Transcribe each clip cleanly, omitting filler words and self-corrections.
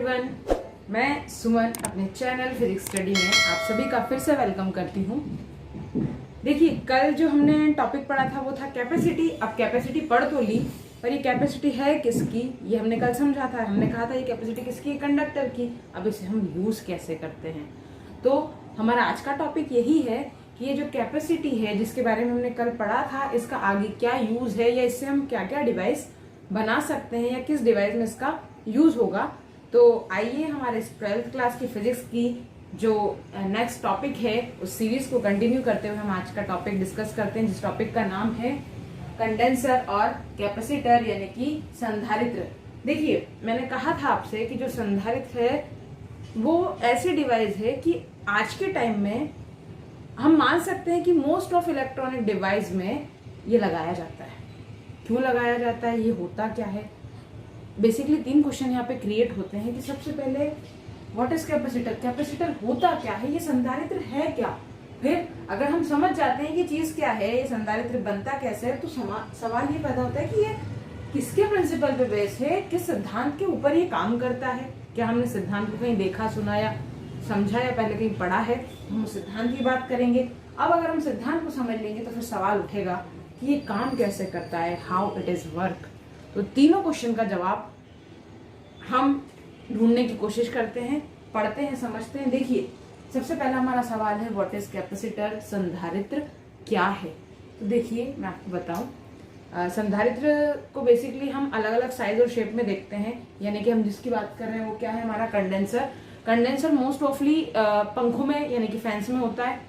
Everyone, मैं सुमन अपने channel physics study में आप सभी का फिर से वेलकम करती हूँ। देखिए, कल जो हमने टॉपिक पढ़ा था वो था कैपेसिटी। अब कैपेसिटी पढ़ तो ली, पर ये कैपेसिटी है किसकी ये हमने कल समझा था। हमने कहा था ये कैपेसिटी किसकी है, कंडक्टर की। अब इसे हम यूज कैसे करते हैं, तो हमारा आज का टॉपिक यही है कि ये जो कैपेसिटी है जिसके बारे में हमने कल पढ़ा था, इसका आगे क्या यूज है या इससे हम क्या क्या डिवाइस बना सकते हैं या किस डिवाइस में इसका यूज होगा। तो आइए हमारे 12th क्लास की फिजिक्स की जो नेक्स्ट टॉपिक है उस सीरीज को कंटिन्यू करते हुए हम आज का टॉपिक डिस्कस करते हैं, जिस टॉपिक का नाम है कंडेंसर और कैपेसिटर यानी कि संधारित्र। देखिए, मैंने कहा था आपसे कि जो संधारित्र है वो ऐसी डिवाइस है कि आज के टाइम में हम मान सकते हैं कि मोस्ट ऑफ इलेक्ट्रॉनिक डिवाइस में ये लगाया जाता है। क्यों लगाया जाता है, ये होता क्या है। बेसिकली 3 क्वेश्चन यहाँ पे क्रिएट होते हैं कि सबसे पहले व्हाट इज कैपेसिटर, कैपेसिटर होता क्या है, ये संधारित्र है क्या। फिर अगर हम समझ जाते हैं कि चीज क्या है, ये संधारित्र बनता कैसे है, तो सवाल ये पैदा होता है कि ये किसके प्रिंसिपल पे बेस है, किस सिद्धांत के ऊपर ये काम करता है। क्या हमने सिद्धांत को कहीं देखा, सुना या समझा या पहले कहीं पढ़ा है, हम सिद्धांत की बात करेंगे। अब अगर हम सिद्धांत को समझ लेंगे तो फिर सवाल उठेगा कि ये काम कैसे करता है, हाउ इट इज वर्क। तो तीनों क्वेश्चन का जवाब हम ढूंढने की कोशिश करते हैं, पढ़ते हैं, समझते हैं। देखिए, सबसे पहला हमारा सवाल है व्हाट इज कैपेसिटर, संधारित्र क्या है। तो देखिए, मैं आपको बताऊं, संधारित्र को बेसिकली हम अलग अलग साइज और शेप में देखते हैं। यानी कि हम जिसकी बात कर रहे हैं वो क्या है, हमारा कंडेंसर। कंडेंसर मोस्ट ऑफली पंखों में यानी कि फैंस में होता है,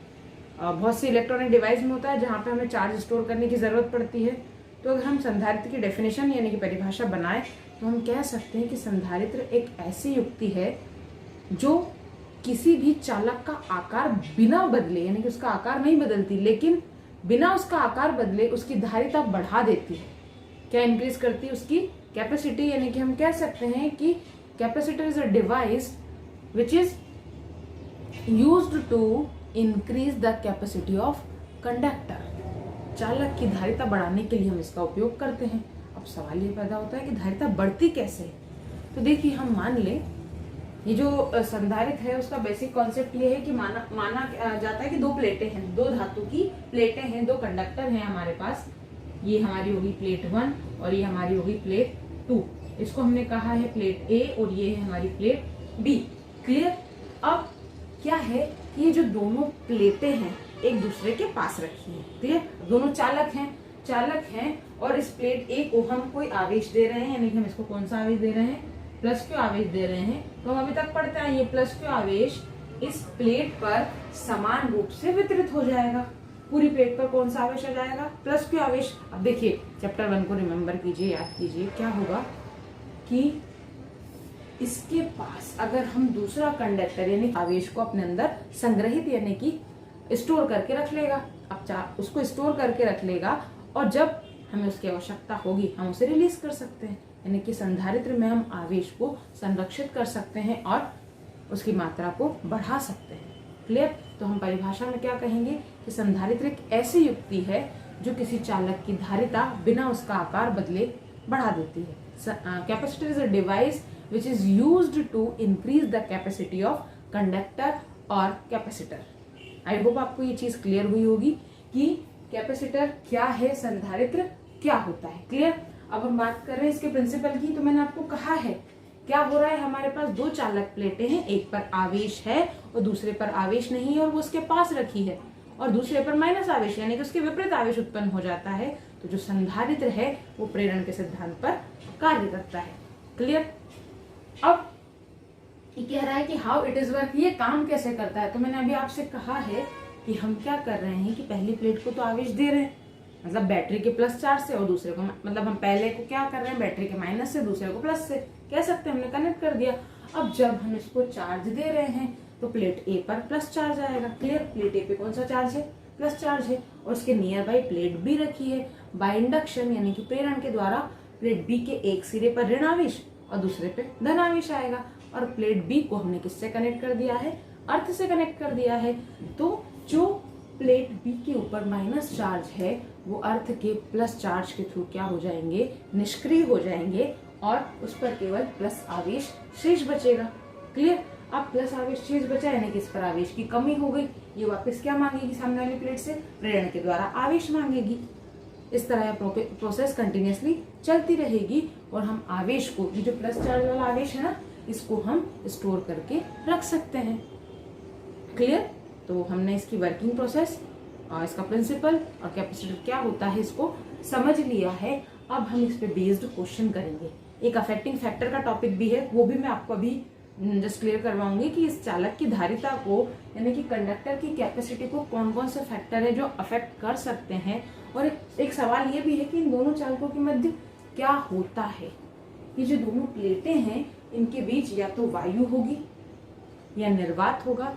बहुत सी इलेक्ट्रॉनिक डिवाइस में होता है जहां पे हमें चार्ज स्टोर करने की जरूरत पड़ती है। तो अगर हम संधारित्र की डेफिनेशन यानी कि परिभाषा बनाए तो हम कह सकते हैं कि संधारित्र एक ऐसी युक्ति है जो किसी भी चालक का आकार बिना बदले, यानी कि उसका आकार नहीं बदलती, लेकिन बिना उसका आकार बदले उसकी धारिता बढ़ा देती है। क्या इंक्रीज करती है, उसकी कैपेसिटी। यानी कि हम कह सकते हैं कि capacitor is a device which is used to increase the capacity of conductor. चालक की धारिता बढ़ाने के लिए हम इसका उपयोग करते हैं। अब सवाल ये पैदा होता है कि धारिता बढ़ती कैसे। तो देखिए, हम मान लें ये जो संधारित्र है उसका बेसिक कॉन्सेप्ट ये है कि माना जाता है कि 2 प्लेटें हैं, 2 धातु की प्लेटें हैं, 2 कंडक्टर हैं हमारे पास। ये हमारी होगी प्लेट 1 और ये हमारी होगी प्लेट 2। इसको हमने कहा है प्लेट ए और ये है हमारी प्लेट बी। क्लियर। अब क्या है कि ये जो दोनों प्लेटें हैं एक दूसरे के पास रखी है। क्लियर। दोनों चालक हैं और इस प्लेट ए को हम कोई आवेश दे रहे हैं, यानी कि हम इसको कौन सा आवेश दे रहे हैं, प्लस क्यू आवेश दे रहे हैं। तो हम अभी तक पढ़ते हैं ये प्लस क्यू आवेश इस प्लेट पर समान रूप से वितरित हो जाएगा। पूरी प्लेट पर कौन सा आवेश आ जाएगा, प्लस क्यू आवेश। अब देखिए, चैप्टर 1 को रिमेम्बर कीजिए, याद कीजिए। क्या होगा कि इसके पास अगर हम दूसरा कंडक्टर यानी आवेश को अपने अंदर संग्रहित यानी कि स्टोर करके रख लेगा। अब उसको स्टोर करके रख लेगा और जब हमें उसकी आवश्यकता होगी हम उसे रिलीज कर सकते हैं। यानी कि संधारित्र में हम आवेश को संरक्षित कर सकते हैं और उसकी मात्रा को बढ़ा सकते हैं। क्लियर। तो हम परिभाषा में क्या कहेंगे कि संधारित्र एक ऐसी युक्ति है जो किसी चालक की धारिता बिना उसका आकार बदले बढ़ा देती है। Capacitor is a device which is used to increase the capacity of conductor और कैपेसिटर। आई होप आपको ये चीज क्लियर हुई होगी कि कैपेसिटर क्या है, संधारित्र क्या होता है। क्लियर। अब हम बात कर रहे हैं इसके प्रिंसिपल की। तो मैंने आपको कहा है क्या हो रहा है, हमारे पास 2 चालक प्लेटें हैं, एक पर आवेश है और दूसरे पर आवेश नहीं है और वो उसके पास रखी है, और दूसरे पर माइनस आवेश यानी कि उसके विपरीत आवेश उत्पन्न हो जाता है। तो जो संधारित्र है वो प्रेरण के सिद्धांत पर कार्य करता है। क्लियर। अब ये कह रहा है कि हाउ इट इज वर्क, ये काम कैसे करता है। तो मैंने अभी आपसे कहा है कि हम क्या कर रहे हैं कि पहली प्लेट को तो आवेश दे रहे हैं, मतलब बैटरी के प्लस चार्ज से, और दूसरे को मतलब हम पहले को क्या कर रहे हैं, बैटरी के माइनस से, दूसरे को प्लस से, कह सकते हैं हमने कनेक्ट कर दिया। अब जब हम इसको चार्ज दे रहे हैं तो प्लेट ए पर प्लस चार्ज आएगा। क्लियर। प्लेट ए पे कौन सा चार्ज है, प्लस चार्ज है, और उसके नियर बाई प्लेट बी रखी है। बाय इंडक्शन यानी कि प्रेरण के द्वारा प्लेट बी के एक सिरे पर ऋण आवेश और दूसरे पे धन आवेश आएगा, और प्लेट बी को हमने किससे कनेक्ट कर दिया है, अर्थ से कनेक्ट कर दिया है। तो जो प्लेट बी के ऊपर माइनस चार्ज है वो अर्थ के प्लस चार्ज के थ्रू क्या हो जाएंगे, निष्क्रिय हो जाएंगे, और उस पर केवल प्लस आवेश शेष बचेगा। क्लियर। अब प्लस आवेश शेष बचा यानी कि इस पर आवेश की कमी हो गई, ये वापस क्या मांगेगी सामने वाली प्लेट से, प्रेरण के द्वारा आवेश मांगेगी। इस तरह यह प्रोसेस कंटिन्यूअसली चलती रहेगी और हम आवेश को, ये जो प्लस चार्ज वाला आवेश है ना, इसको हम स्टोर करके रख सकते हैं। क्लियर। तो हमने इसकी वर्किंग प्रोसेस और इसका प्रिंसिपल और कैपेसिटर क्या होता है इसको समझ लिया है। अब हम इस पे बेस्ड क्वेश्चन करेंगे। एक अफेक्टिंग फैक्टर का टॉपिक भी है, वो भी मैं आपको अभी जस्ट क्लियर करवाऊंगी कि इस चालक की धारिता को यानी कि कंडक्टर की कैपेसिटी को कौन कौन से फैक्टर है जो अफेक्ट कर सकते हैं। और एक सवाल ये भी है कि इन दोनों चालकों के मध्य क्या होता है। ये जो दोनों प्लेटें हैं इनके बीच या तो वायु होगी या निर्वात होगा।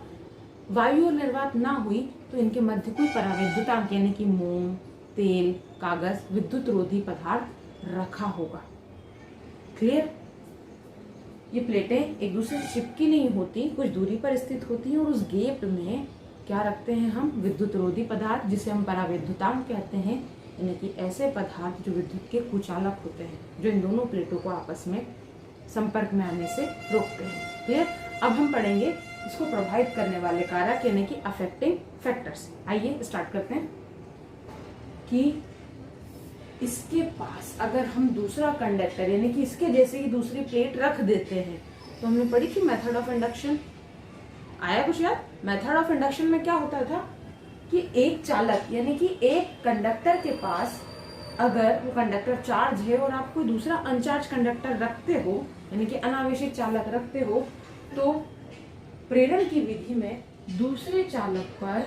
वायु और निर्वात ना हुई तो इनके मध्य कोई परावैद्युतांक यानी कि मोम, तेल, कागज, विद्युत रोधी पदार्थ रखा होगा। क्लियर। ये प्लेटें एक दूसरे से चिपकी नहीं होती, कुछ दूरी पर स्थित होती हैं और उस गैप में क्या रखते हैं हम, विद्युत रोधी पदार्थ जिसे हम परावैद्युतांक कहते हैं, यानी कि ऐसे पदार्थ जो विद्युत के कुचालक होते हैं, जो इन दोनों प्लेटों को आपस में संपर्क में आने से रोकते हैं। क्लियर। अब हम पढ़ेंगे इसको प्रभावित करने वाले कारक यानी कि अफेक्टिंग फैक्टर्स। आइए स्टार्ट करते हैं कि इसके पास अगर हम दूसरा कंडक्टर यानी कि इसके जैसे ही दूसरी प्लेट रख देते हैं तो हमने पढ़ी थी मेथड ऑफ इंडक्शन, आया कुछ याद। मेथड ऑफ इंडक्शन में क्या होता था कि एक चालक यानी कि एक कंडक्टर के पास अगर वो कंडक्टर चार्ज है और आप कोई दूसरा अनचार्ज कंडक्टर रखते हो यानी कि अनावेशित चालक रखते हो, तो प्रेरण की विधि में दूसरे चालक पर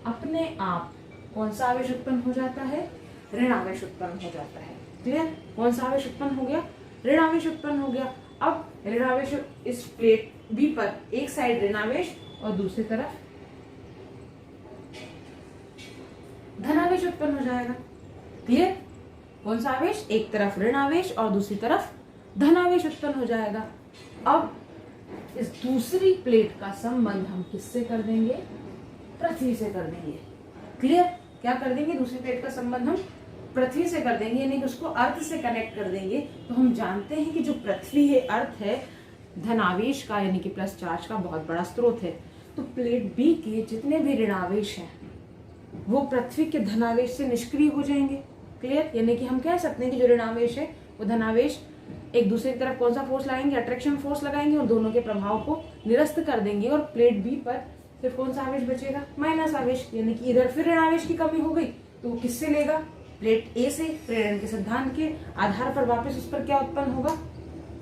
अपने आप कौन सा आवेश उत्पन्न हो जाता है, ऋण आवेश उत्पन्न हो जाता है। क्लियर। कौन सा आवेश उत्पन्न हो गया, ऋण आवेश उत्पन्न हो गया। अब ऋण आवेश इस प्लेट बी पर एक साइड ऋण आवेश और दूसरी तरफ धनावेश उत्पन्न हो जाएगा। क्लियर। कौन सा आवेश, एक तरफ ऋण आवेश और दूसरी तरफ धनावेश उत्पन्न हो जाएगा। अब इस दूसरी प्लेट का संबंध हम किससे कर देंगे, पृथ्वी से कर देंगे। क्लियर। क्या कर देंगे, दूसरी प्लेट का संबंध हम पृथ्वी से कर देंगे यानी कि उसको अर्थ से कनेक्ट कर देंगे। तो हम जानते हैं कि जो पृथ्वी है, अर्थ है, धनावेश का यानी कि प्लस चार्ज का बहुत बड़ा स्रोत है। तो प्लेट बी के जितने भी ऋणावेश हैं वो पृथ्वी के धनावेश से निष्क्रिय हो जाएंगे। क्लियर। यानी कि हम कह सकते हैं कि जो ऋणावेश है वो धनावेश एक दूसरे की तरफ कौन सा फोर्स लगाएंगे, अट्रैक्शन फोर्स लगाएंगे और दोनों के प्रभाव को निरस्त कर देंगे। और प्लेट बी पर फिर कौन सा आवेश बचेगा, माइनस आवेश, यानी कि इधर फिर ऋण आवेश की कमी हो गई तो वो किससे लेगा, प्लेट ए से। प्रेरण के सिद्धांत के आधार पर वापस उस पर क्या उत्पन्न होगा,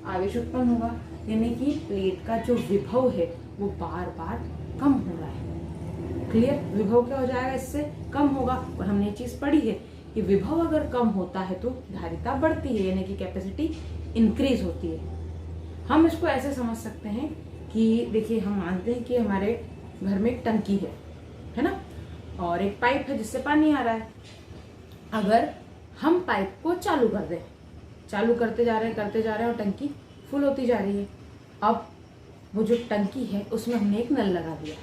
आवेश उत्पन्न होगा। यानी कि प्लेट का जो विभव है वो बार बार कम हो रहा है। क्लियर। विभव क्या हो जाएगा, इससे कम होगा। और हमने ये चीज पढ़ी है कि विभव अगर कम होता है तो धारिता बढ़ती है यानी कि कैपेसिटी इंक्रीज होती है। हम इसको ऐसे समझ सकते हैं कि देखिए, हम मानते हैं कि हमारे घर में एक टंकी है ना, और एक पाइप है जिससे पानी आ रहा है। अगर हम पाइप को चालू कर दें, चालू करते जा रहे हैं और टंकी फुल होती जा रही है। अब वो जो टंकी है उसमें हमने एक नल लगा दिया।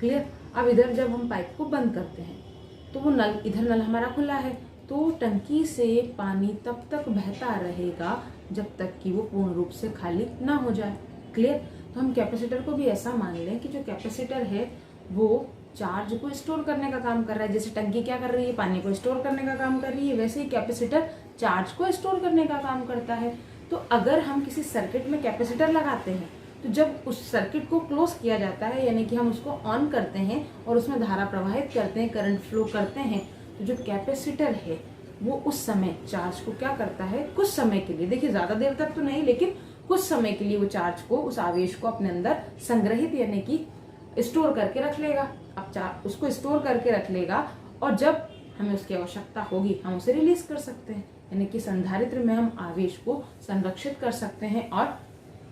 क्लियर। अब इधर जब हम पाइप को बंद करते हैं तो वो नल, इधर नल हमारा खुला है, तो टंकी से पानी तब तक बहता रहेगा जब तक कि वो पूर्ण रूप से खाली ना हो जाए। क्लियर। तो हम कैपेसिटर को भी ऐसा मान लें कि जो कैपेसिटर है वो चार्ज को स्टोर करने का काम कर रहा है। जैसे टंकी क्या कर रही है, पानी को स्टोर करने का काम कर रही है, वैसे ही कैपेसिटर चार्ज को स्टोर करने का काम करता है। तो अगर हम किसी सर्किट में कैपेसिटर लगाते हैं तो जब उस सर्किट को क्लोज किया जाता है यानी कि हम उसको ऑन करते हैं और उसमें धारा प्रवाहित करते हैं, करंट फ्लो करते हैं, तो जो कैपेसिटर है वो उस समय चार्ज को क्या करता है, कुछ समय के लिए, देखिए ज्यादा देर तक तो नहीं, लेकिन कुछ समय के लिए वो चार्ज को, उस आवेश को अपने अंदर संग्रहित यानी कि स्टोर करके रख लेगा। अब उसको स्टोर करके रख लेगा और जब हमें उसकी आवश्यकता होगी हम उसे रिलीज कर सकते हैं, यानी कि संधारित्र में हम आवेश को संरक्षित कर सकते हैं और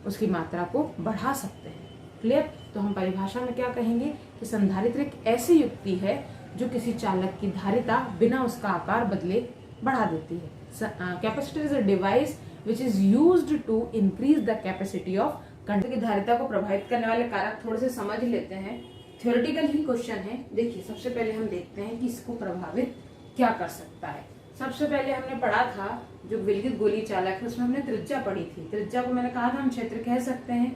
उसकी मात्रा को बढ़ा सकते हैं। क्लियर। तो हम परिभाषा में क्या कहेंगे कि संधारित्र एक ऐसी युक्ति है जो किसी चालक की धारिता बिना उसका आकार बदले बढ़ा देती है। Capacitor is a device which is used to increase the capacity of conductor की धारिता को प्रभावित करने वाले कारक थोड़े से समझ लेते हैं। थ्योरेटिकल ही क्वेश्चन है। देखिए, सबसे पहले हम देखते हैं कि इसको प्रभावित क्या कर सकता है। सबसे पहले हमने पढ़ा था जो विलगित गोली चालक है उसमें हमने त्रिज्या पढ़ी थी। त्रिज्या को मैंने कहा था हम क्षेत्र कह सकते हैं।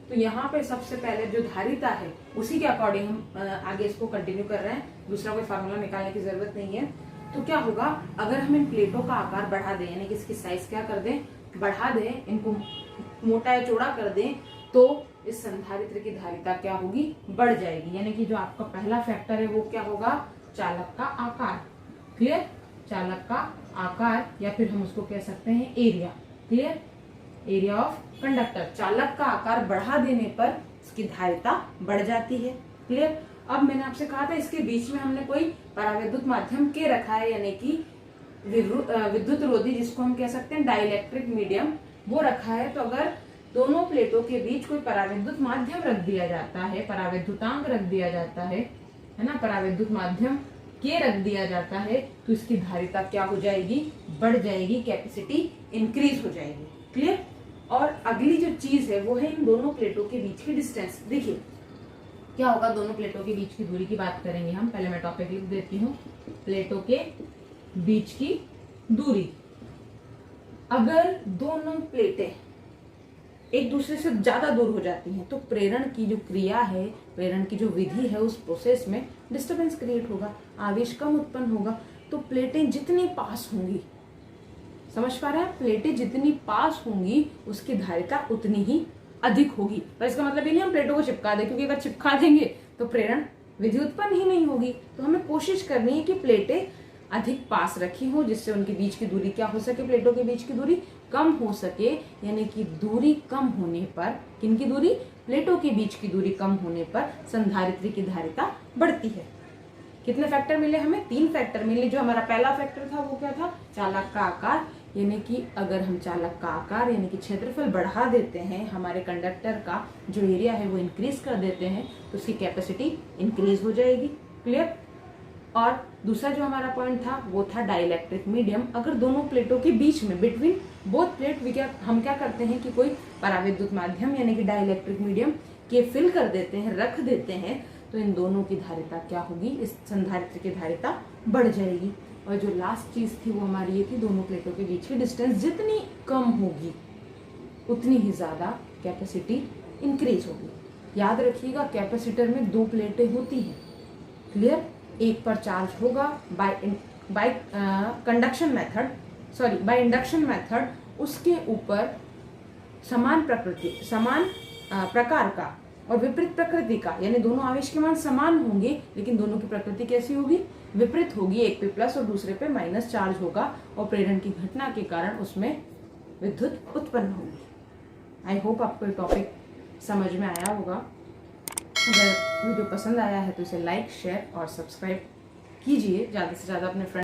तो यहाँ पे सबसे पहले जो धारिता है उसी के अकॉर्डिंग हम आगे इसको कंटिन्यू कर रहे हैं। दूसरा कोई फार्मूला निकालने की जरूरत नहीं है। तो क्या होगा, अगर हम इन प्लेटों का आकार बढ़ा दें, यानी कि इसकी साइज क्या कर दें, बढ़ा दें, इनको मोटा या चौड़ा कर दें, तो इस संधारित्र की धारिता क्या होगी, बढ़ जाएगी। यानी कि जो आपका पहला फैक्टर है वो क्या होगा, चालक का आकार। क्लियर, चालक का आकार, या फिर हम उसको कह सकते हैं area. Clear, area of conductor. चालक का आकार बढ़ा देने पर इसकी धारिता बढ़ जाती है। क्लियर। अब मैंने आपसे कहा था इसके बीच में हमने कोई परावैद्युत माध्यम के रखा है, यानी कि विद्युत रोधी, जिसको हम कह सकते हैं डाइलेक्ट्रिक मीडियम, वो रखा है। तो अगर दोनों प्लेटों के बीच कोई परावैद्युत माध्यम रख दिया जाता है, परावैद्युतांक रख दिया जाता है ना, परावैद्युत माध्यम के रख दिया जाता है, तो इसकी धारिता क्या हो जाएगी, बढ़ जाएगी, कैपेसिटी इंक्रीज हो जाएगी। क्लियर। और अगली जो चीज है वो है इन दोनों प्लेटों के बीच की डिस्टेंस। देखिए क्या होगा, दोनों प्लेटों के बीच की दूरी की बात करेंगे हम। पहले मैं टॉपिक लिख देती हूँ, प्लेटों के बीच की दूरी। अगर दोनों प्लेटें एक दूसरे से ज्यादा दूर हो जाती हैं तो प्रेरण की जो क्रिया है, प्रेरण की जो विधि है, उस प्रोसेस में डिस्टरबेंस क्रिएट होगा, आवेश कम उत्पन्न होगा। तो प्लेटें जितनी पास होंगी, समझ पा रहे हैं, प्लेटें जितनी पास होंगी उसकी धारिता उतनी ही अधिक होगी। पर इसका मतलब ये नहीं हम प्लेटों को चिपका दें, क्योंकि अगर चिपका देंगे तो प्रेरण विधि उत्पन्न ही नहीं होगी। तो हमें कोशिश करनी है कि प्लेटें अधिक पास रखी हो, जिससे उनके बीच की दूरी क्या हो सके, प्लेटों के बीच की दूरी कम हो सके। यानी कि दूरी कम होने पर, किनकी दूरी, प्लेटों के बीच की दूरी कम होने पर संधारित्री की धारिता बढ़ती है। कितने फैक्टर मिले हमें, 3 फैक्टर मिले। जो हमारा पहला फैक्टर था वो क्या था, चालक का आकार। यानी कि अगर हम चालक का आकार यानी कि क्षेत्रफल बढ़ा देते हैं, हमारे कंडक्टर का जो एरिया है वो इंक्रीज कर देते हैं, तो उसकी कैपेसिटी इंक्रीज हो जाएगी। क्लियर। और दूसरा जो हमारा पॉइंट था वो था डाइलेक्ट्रिक मीडियम। अगर दोनों प्लेटों के बीच में, बिटवीन बोथ प्लेट, हम क्या करते हैं कि कोई परावैद्युत माध्यम यानी कि डाइलेक्ट्रिक मीडियम के फिल कर देते हैं, रख देते हैं, तो इन दोनों की धारिता क्या होगी, इस संधारित्र की धारिता बढ़ जाएगी। और जो लास्ट चीज थी वो हमारी ये थी, दोनों प्लेटों के बीच की डिस्टेंस जितनी कम होगी उतनी ही ज्यादा कैपेसिटी इंक्रीज होगी। याद रखिएगा, कैपेसिटर में 2 प्लेटें होती हैं। क्लियर। एक पर चार्ज होगा bye conduction method, sorry by induction method, उसके ऊपर समान प्रकृति, समान प्रकार का और विपरीत प्रकृति का, यानी दोनों आवेश के मान समान होंगे, लेकिन दोनों की प्रकृति कैसी होगी, विपरीत होगी। एक पे प्लस और दूसरे पे माइनस चार्ज होगा, और प्रेरण की घटना के कारण उसमें विद्युत उत्पन्न होगी। आई होप आपको ये टॉपिक समझ में आया होगा। अगर वीडियो पसंद आया है तो इसे लाइक, शेयर और सब्सक्राइब कीजिए, ज़्यादा से ज़्यादा अपने फ्रेंड